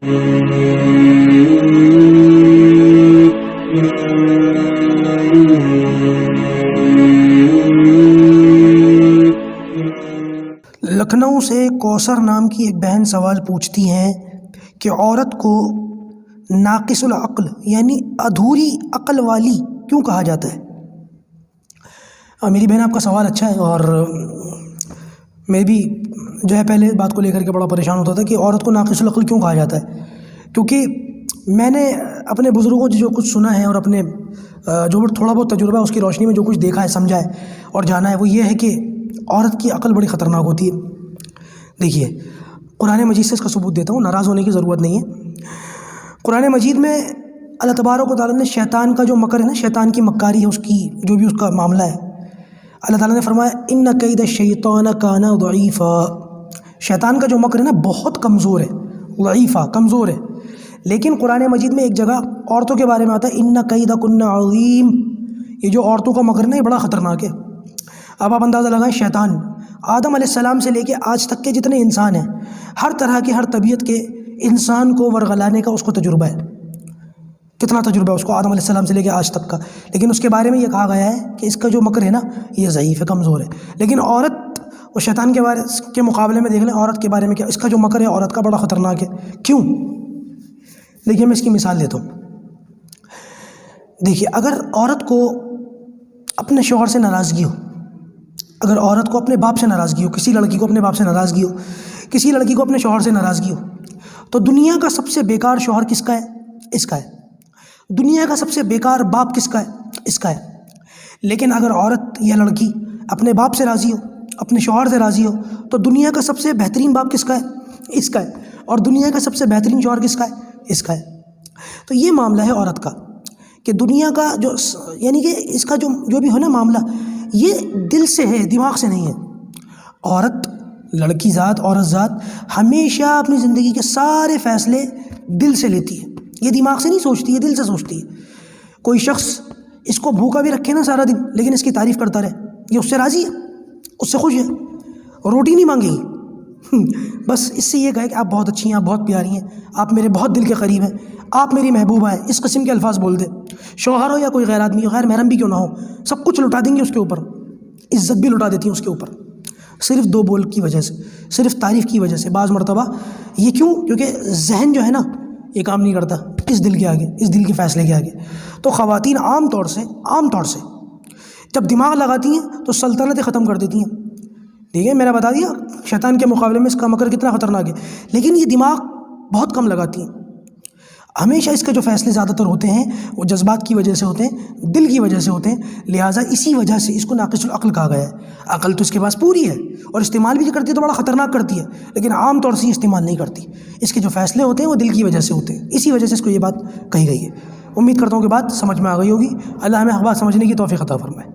لکھنؤ سے کوثر نام کی ایک بہن سوال پوچھتی ہیں کہ عورت کو ناقص العقل یعنی ادھوری عقل والی کیوں کہا جاتا ہے؟ میری بہن آپ کا سوال اچھا ہے، اور میں بھی جو ہے پہلے بات کو لے کر کے بڑا پریشان ہوتا تھا کہ عورت کو ناقص العقل کیوں کہا جاتا ہے، کیونکہ میں نے اپنے بزرگوں سے جو کچھ سنا ہے اور اپنے جو تھوڑا بہت تجربہ ہے اس کی روشنی میں جو کچھ دیکھا ہے، سمجھا ہے اور جانا ہے، وہ یہ ہے کہ عورت کی عقل بڑی خطرناک ہوتی ہے۔ دیکھیے، قرآن مجید سے اس کا ثبوت دیتا ہوں، ناراض ہونے کی ضرورت نہیں ہے۔ قرآن مجید میں اللہ تبارک و تعالیٰ نے شیطان کا جو مکر ہے نا، شیطان کی مکاری ہے، اس کی جو بھی اس کا معاملہ ہے، اللہ تعالیٰ نے فرمایا ان کید الشیطان کان ضعیفا، شیطان کا جو مکر ہے نا بہت کمزور ہے، ضعیفا کمزور ہے۔ لیکن قرآن مجید میں ایک جگہ عورتوں کے بارے میں آتا ہے ان کیدکن عظیم، یہ جو عورتوں کا مکر ہے نا یہ بڑا خطرناک ہے۔ اب آپ اندازہ لگائیں، شیطان آدم علیہ السلام سے لے کے آج تک کے جتنے انسان ہیں، ہر طرح کے ہر طبیعت کے انسان کو ورغلانے کا اس کو تجربہ ہے، کتنا تجربہ ہے اس کو آدم علیہ السلام سے لے کے آج تک کا، لیکن اس کے بارے میں یہ کہا گیا ہے کہ اس کا جو مکر ہے نا یہ ضعیف ہے، کمزور ہے۔ لیکن عورت اور شیطان کے بارے کے مقابلے میں دیکھ لیں عورت کے بارے میں کیا، اس کا جو مکر ہے عورت کا بڑا خطرناک ہے۔ کیوں؟ دیکھیے میں اس کی مثال دیتا ہوں۔ دیکھیے، اگر عورت کو اپنے شوہر سے ناراضگی ہو، اگر عورت کو اپنے باپ سے ناراضگی ہو، کسی لڑکی کو اپنے باپ سے ناراضگی ہو، کسی لڑکی کو اپنے شوہر سے ناراضگی ہو، تو دنیا کا سب سے بیکار شوہر کس کا ہے؟ اس کا ہے۔ دنیا کا سب سے بیکار باپ کس کا ہے؟ اس کا ہے۔ لیکن اگر عورت یا لڑکی اپنے باپ سے راضی ہو، اپنے شوہر سے راضی ہو، تو دنیا کا سب سے بہترین باپ کس کا ہے؟ اس کا ہے۔ اور دنیا کا سب سے بہترین شوہر کس کا ہے؟ اس کا ہے۔ تو یہ معاملہ ہے عورت کا کہ دنیا کا جو یعنی کہ اس کا جو بھی ہو نا معاملہ، یہ دل سے ہے، دماغ سے نہیں ہے۔ عورت، لڑکی ذات، عورت ذات ہمیشہ اپنی زندگی کے سارے فیصلے دل سے لیتی ہے، یہ دماغ سے نہیں سوچتی ہے، دل سے سوچتی ہے۔ کوئی شخص اس کو بھوکا بھی رکھے نا سارا دن لیکن اس کی تعریف کرتا رہے، یہ اس سے راضی ہے، اس سے خوش ہے، روٹی نہیں مانگے گی، بس اس سے یہ کہے کہ آپ بہت اچھی ہیں، آپ بہت پیاری ہیں، آپ میرے بہت دل کے قریب ہیں، آپ میری محبوبہ ہیں، اس قسم کے الفاظ بول دے۔ شوہر ہو یا کوئی غیر آدمی ہو، غیر محرم بھی کیوں نہ ہو، سب کچھ لٹا دیں گے اس کے اوپر، عزت بھی لٹا دیتی ہیں اس کے اوپر، صرف دو بول کی وجہ سے، صرف تعریف کی وجہ سے۔ بعض مرتبہ یہ کیوں؟ کیونکہ ذہن جو ہے نا یہ کام نہیں کرتا اس دل کے آگے، اس دل کے فیصلے کے آگے۔ تو خواتین عام طور سے جب دماغ لگاتی ہیں تو سلطنتیں ختم کر دیتی ہیں۔ ٹھیک ہے، میں نے بتا دیا شیطان کے مقابلے میں اس کا مکر کتنا خطرناک ہے، لیکن یہ دماغ بہت کم لگاتی ہیں۔ ہمیشہ اس کے جو فیصلے زیادہ تر ہوتے ہیں وہ جذبات کی وجہ سے ہوتے ہیں، دل کی وجہ سے ہوتے ہیں، لہٰذا اسی وجہ سے اس کو ناقص العقل کہا گیا ہے۔ عقل تو اس کے پاس پوری ہے اور استعمال بھی کرتی ہے تو بڑا خطرناک کرتی ہے، لیکن عام طور سے یہ استعمال نہیں کرتی۔ اس کے جو فیصلے ہوتے ہیں وہ دل کی وجہ سے ہوتے ہیں، اسی وجہ سے اس کو یہ بات کہی گئی ہے۔ امید کرتا ہوں کہ بات سمجھ میں آ گئی ہوگی۔ اللہ ہمیں حق بات سمجھنے کی توفیق عطا فرمائے۔